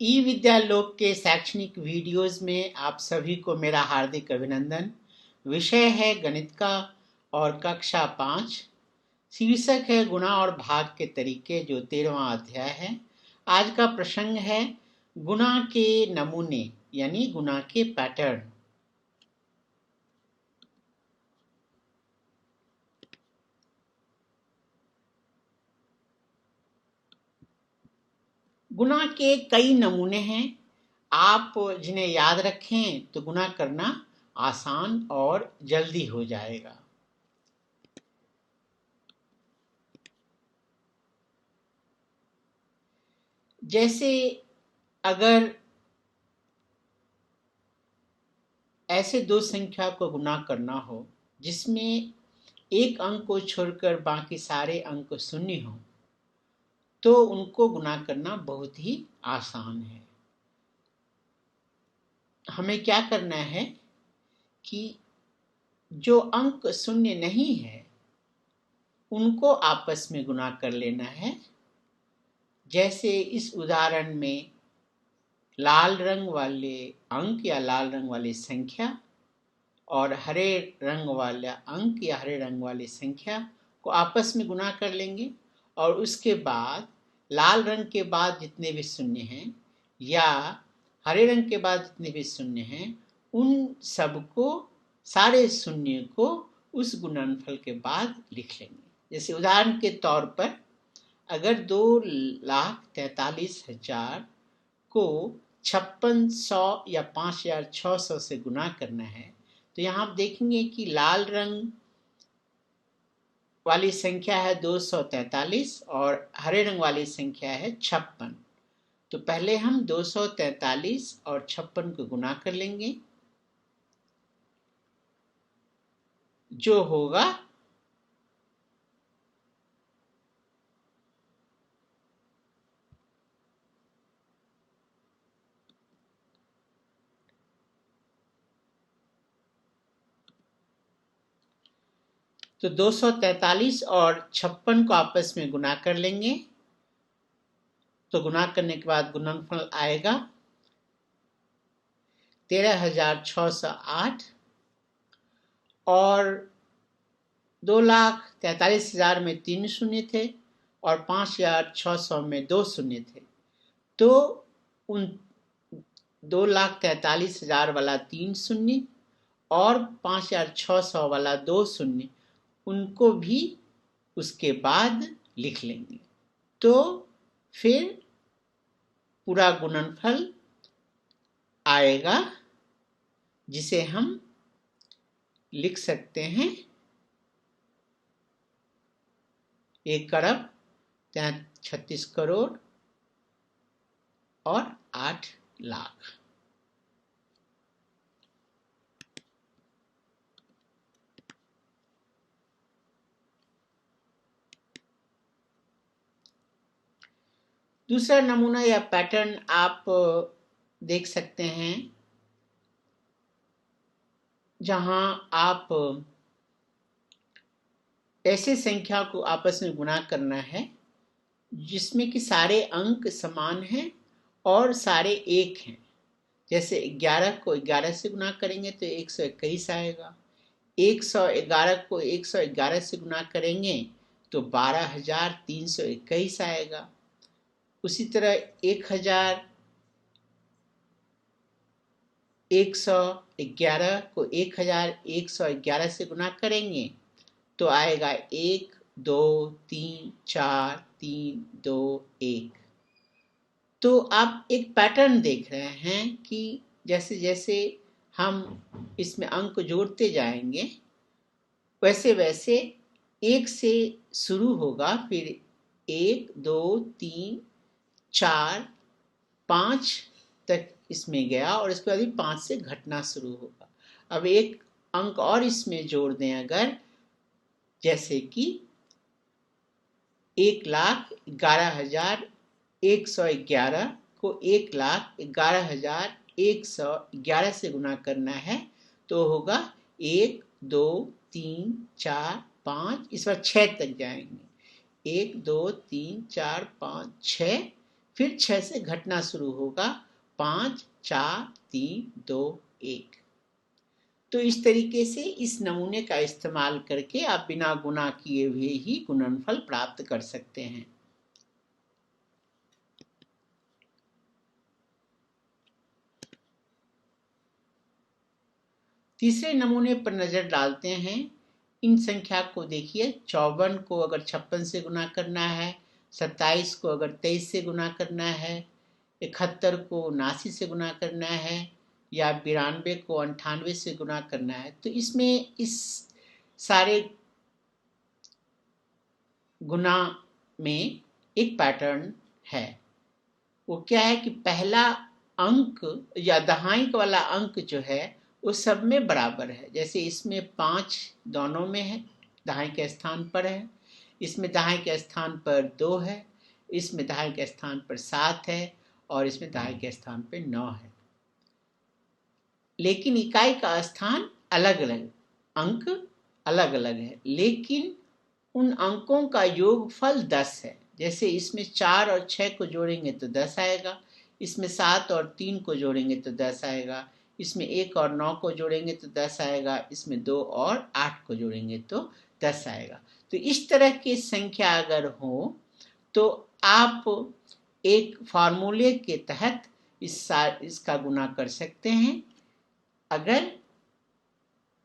ई विद्या लोक के शैक्षणिक वीडियोस में आप सभी को मेरा हार्दिक अभिनंदन। विषय है गणित का और कक्षा 5। शीर्षक है गुणा और भाग के तरीके, जो 13वां अध्याय है। आज का प्रसंग है गुणा के नमूने यानी गुणा के पैटर्न। गुणा के कई नमूने हैं। आप जिन्हें याद रखें तो गुणा करना आसान और जल्दी हो जाएगा। जैसे अगर ऐसे दो संख्या को गुणा करना हो जिसमें एक अंक को छोड़कर बाकी सारे अंक शून्य हो, तो उनको गुणा करना बहुत ही आसान है। हमें क्या करना है कि जो अंक शून्य नहीं है उनको आपस में गुणा कर लेना है। जैसे इस उदाहरण में लाल रंग वाले अंक या लाल रंग वाली संख्या और हरे रंग वाला अंक या हरे रंग वाली संख्या को आपस में गुणा कर लेंगे और उसके बाद लाल रंग के बाद जितने भी शून्य हैं या हरे रंग के बाद जितने भी शून्य हैं उन सबको, सारे शून्य को उस गुणनफल के बाद लिख लेंगे। जैसे उदाहरण के तौर पर अगर 2,43,000 को 5600 या 5600 से गुणा करना है, तो यहाँ आप देखेंगे कि लाल रंग वाली संख्या है 243 और हरे रंग वाली संख्या है 56। तो पहले हम 243 और 56 को गुणा कर लेंगे, जो होगा 243 और 56 को आपस में गुणा कर लेंगे। तो गुणा करने के बाद गुणनफल आएगा 13,608 और 2,43,000 में 3 शून्य थे और 5,600 में 2 शून्य थे। तो उन 2,43,000 वाला 3 शून्य और 5,600 वाला 2 शून्य, उनको भी उसके बाद लिख लेंगे। तो फिर पूरा गुणनफल आएगा, जिसे हम लिख सकते हैं 1,36 करोड़ और 8 लाख। दूसरा नमूना या पैटर्न आप देख सकते हैं, जहां आप ऐसे संख्या को आपस में गुणा करना है जिसमें कि सारे अंक समान हैं और सारे एक हैं। जैसे 11 को 11 से गुणा करेंगे तो 121 आएगा। 111 को 111 से गुणा करेंगे तो 12,321 आएगा। उसी तरह 1,111 को 1,111 से गुणा करेंगे तो आएगा 1 2 3 4 3 2 1। तो आप एक पैटर्न देख रहे हैं कि जैसे जैसे हम इसमें अंक जोड़ते जाएंगे वैसे वैसे 1 से शुरू होगा, फिर 1 2 3 4 5 तक इसमें गया और इसके बाद भी 5 से घटना शुरू होगा। अब एक अंक और इसमें जोड़ दें अगर, जैसे कि 1,11,111 को 1,11,111 से गुणा करना है तो होगा 1 2 3 4 5, इस बार 6 तक जाएंगे। 1 2 3 4 5 6, फिर 6 से घटना शुरू होगा, 5, 4, 3, 2, 1। तो इस तरीके से इस नमूने का इस्तेमाल करके आप बिना गुणा किए हुए ही गुणनफल प्राप्त कर सकते हैं। तीसरे नमूने पर नजर डालते हैं। इन संख्या को देखिए, 54 को अगर 56 से गुना करना है, 27 को अगर 23 से गुना करना है, 71 को 79 से गुना करना है, या 92 को 98 से गुना करना है, तो इसमें इस सारे गुना में एक पैटर्न है। वो क्या है कि पहला अंक या दहाई वाला अंक जो है वो सब में बराबर है। जैसे इसमें 5 दोनों में है, दहाई के स्थान पर है, इसमें दहाई के स्थान पर 2 है, इसमें दहाई के स्थान पर 7 है, और इसमें दहाई के स्थान पर 9 है। लेकिन इकाई का स्थान अलग अलग, अंक अलग अलग है, लेकिन उन अंकों का योगफल 10 है। जैसे इसमें 4 और 6 को जोड़ेंगे तो 10 आएगा, इसमें 7 और 3 को जोड़ेंगे तो 10 आएगा, इसमें 1 और 9 को जोड़ेंगे तो 10 आएगा, इसमें 2 और 8 को जोड़ेंगे तो 10 आएगा। तो इस तरह की संख्या अगर हो तो आप एक फार्मूले के तहत इसका गुना कर सकते हैं, अगर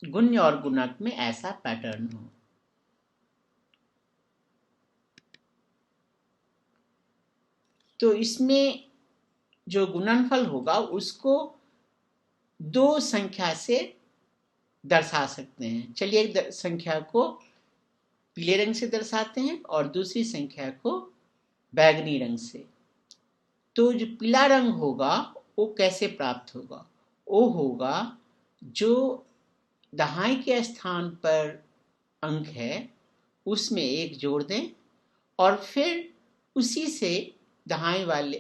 गुण्य और गुणक में ऐसा पैटर्न हो। तो इसमें जो गुणनफल होगा उसको 2 संख्या से दर्शा सकते हैं। चलिए एक संख्या को पीले रंग से दर्शाते हैं और दूसरी संख्या को बैगनी रंग से। तो जो पीला रंग होगा वो कैसे प्राप्त होगा? वो होगा जो दहाई के स्थान पर अंक है उसमें 1 जोड़ दें और फिर उसी से दहाई वाले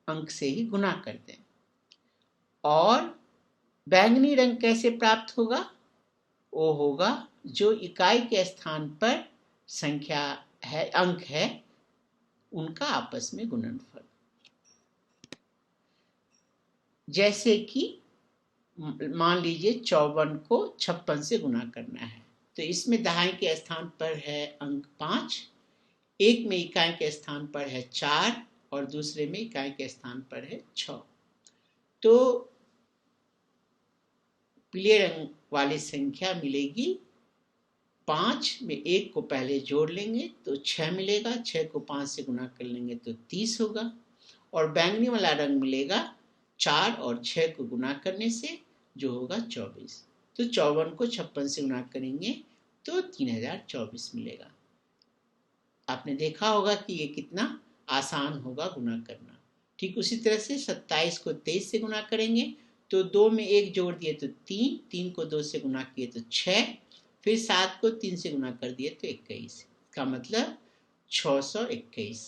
अंक से ही गुना कर दें। और बैंगनी रंग कैसे प्राप्त होगा? वो होगा जो इकाई के स्थान पर संख्या है, अंक है, उनका आपस में गुणनफल। जैसे कि मान लीजिए 54 को 56 से गुना करना है, तो इसमें दहाई के स्थान पर है अंक 5, एक में इकाई के स्थान पर है 4 और दूसरे में इकाई के स्थान पर है 6। तो पीले रंग वाली संख्या मिलेगी, 5 में 1 को पहले जोड़ लेंगे तो 6 मिलेगा, 6 को 5 से गुना कर लेंगे तो 30 होगा, और बैंगनी वाला रंग मिलेगा 4 और 6 को गुना करने से जो होगा 24। तो 54 को 56 से गुना करेंगे तो 3024 मिलेगा। आपने देखा होगा कि ये कितना आसान होगा गुना करना। ठीक उसी तरह से 27 को 23 से गुना करेंगे तो 2 में 1 जोड़ दिए तो 3, 3 को 2 से गुना किए तो 6, फिर 7 को 3 से गुना कर दिए तो 21, का मतलब 621।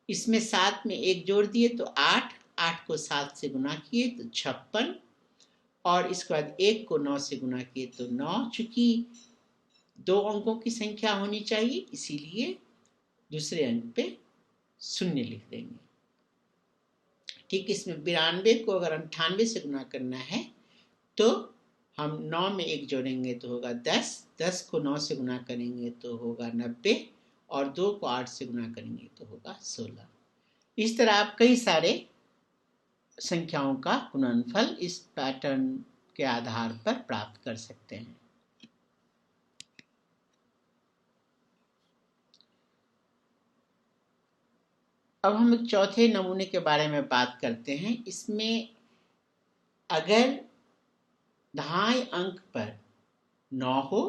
इसमें 7 में 1 जोड़ दिए तो 8, 8 को 7 से गुना किए तो 56, और इसके बाद 1 को 9 से गुना किए तो 9। चूंकि 2 अंकों की संख्या होनी चाहिए इसीलिए दूसरे अंक पे 0 लिख देंगे। ठीक इसमें 92 को अगर 98 से गुना करना है तो हम 9 में 1 जोड़ेंगे तो होगा 10, 10 को 9 से गुना करेंगे तो होगा 90, और 2 को 8 से गुना करेंगे तो होगा 16। इस तरह आप कई सारे संख्याओं का गुणनफल इस पैटर्न के आधार पर प्राप्त कर सकते हैं। अब हम एक चौथे नमूने के बारे में बात करते हैं। इसमें अगर दहाई अंक पर 9 हो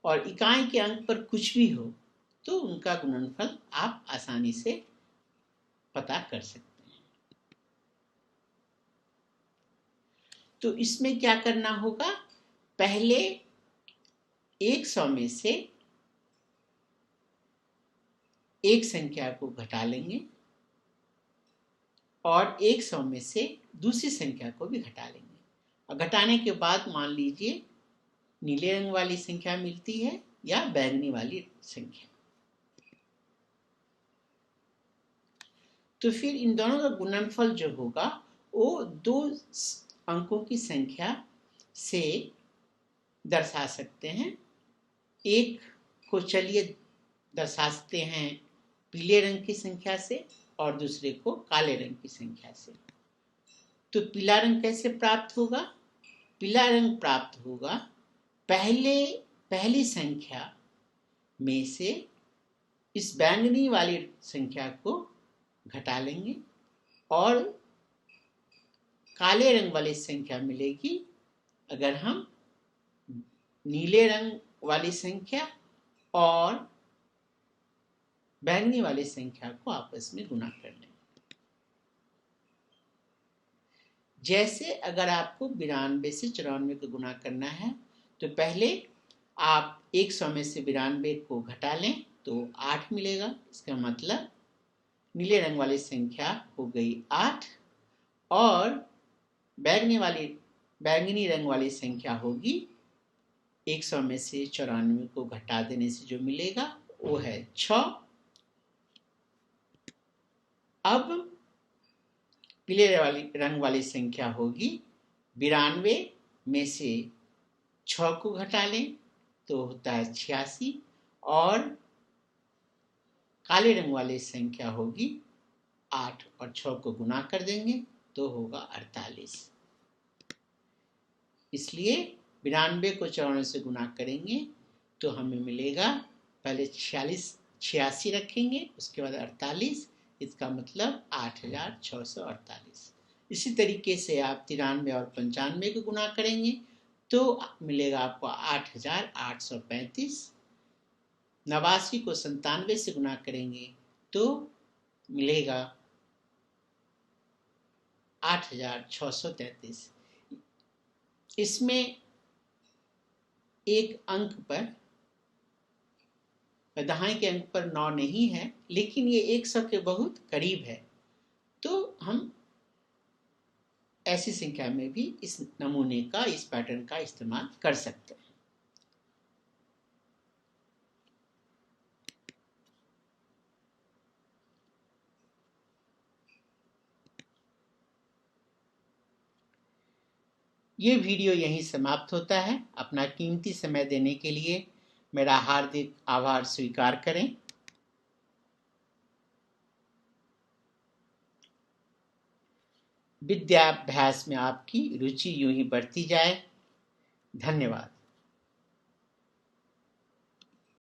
और इकाई के अंक पर कुछ भी हो तो उनका गुणनफल आप आसानी से पता कर सकते हैं। तो इसमें क्या करना होगा? पहले 100 में से एक संख्या को घटा लेंगे और 100 में से दूसरी संख्या को भी घटा लेंगे। और घटाने के बाद मान लीजिए नीले रंग वाली संख्या मिलती है या बैंगनी वाली संख्या। तो फिर इन दोनों का गुणनफल जो होगा वो दो अंकों की संख्या से दर्शा सकते हैं। एक को चलिए दर्शा सकते हैं पीले रंग की संख्या से और दूसरे को काले रंग की संख्या से। तो पीला रंग कैसे प्राप्त होगा? पीला रंग प्राप्त होगा पहली संख्या में से इस बैंगनी वाली संख्या को घटा लेंगे और काले रंग वाली संख्या मिलेगी अगर हम नीले रंग वाली संख्या और बैंगनी वाली संख्या को आपस में गुणा कर लें। जैसे अगर आपको 92 से 94 को गुणा करना है तो पहले आप 100 में से 92 को घटा लें तो 8 मिलेगा। इसका मतलब नीले रंग वाली संख्या हो गई 8 और बैंगनी रंग वाली संख्या होगी 100 में से 94 को घटा देने से जो मिलेगा वो है 6। अब पीले रंग वाली संख्या होगी 92 में से 6 को घटा लें तो होता है 86 और काले रंग वाली संख्या होगी 8 और 6 को गुना कर देंगे तो होगा 48। इसलिए 92 को 94 से गुना करेंगे तो हमें मिलेगा, पहले 86 रखेंगे उसके बाद 48, इसका मतलब 8648। इसी तरीके से आप 93 और 95 को गुना करेंगे तो मिलेगा आपको 8835। 89 को 97 से गुना करेंगे तो मिलेगा 8633। इसमें एक अंक पर दाएं के अंक पर 9 नहीं है लेकिन ये 100 के बहुत करीब है, तो हम ऐसी संख्या में भी इस नमूने का, इस पैटर्न का इस्तेमाल कर सकते हैं। ये वीडियो यहीं समाप्त होता है। अपना कीमती समय देने के लिए मेरा हार्दिक आभार स्वीकार करें। विद्याभ्यास में आपकी रुचि यूं ही बढ़ती जाए। धन्यवाद।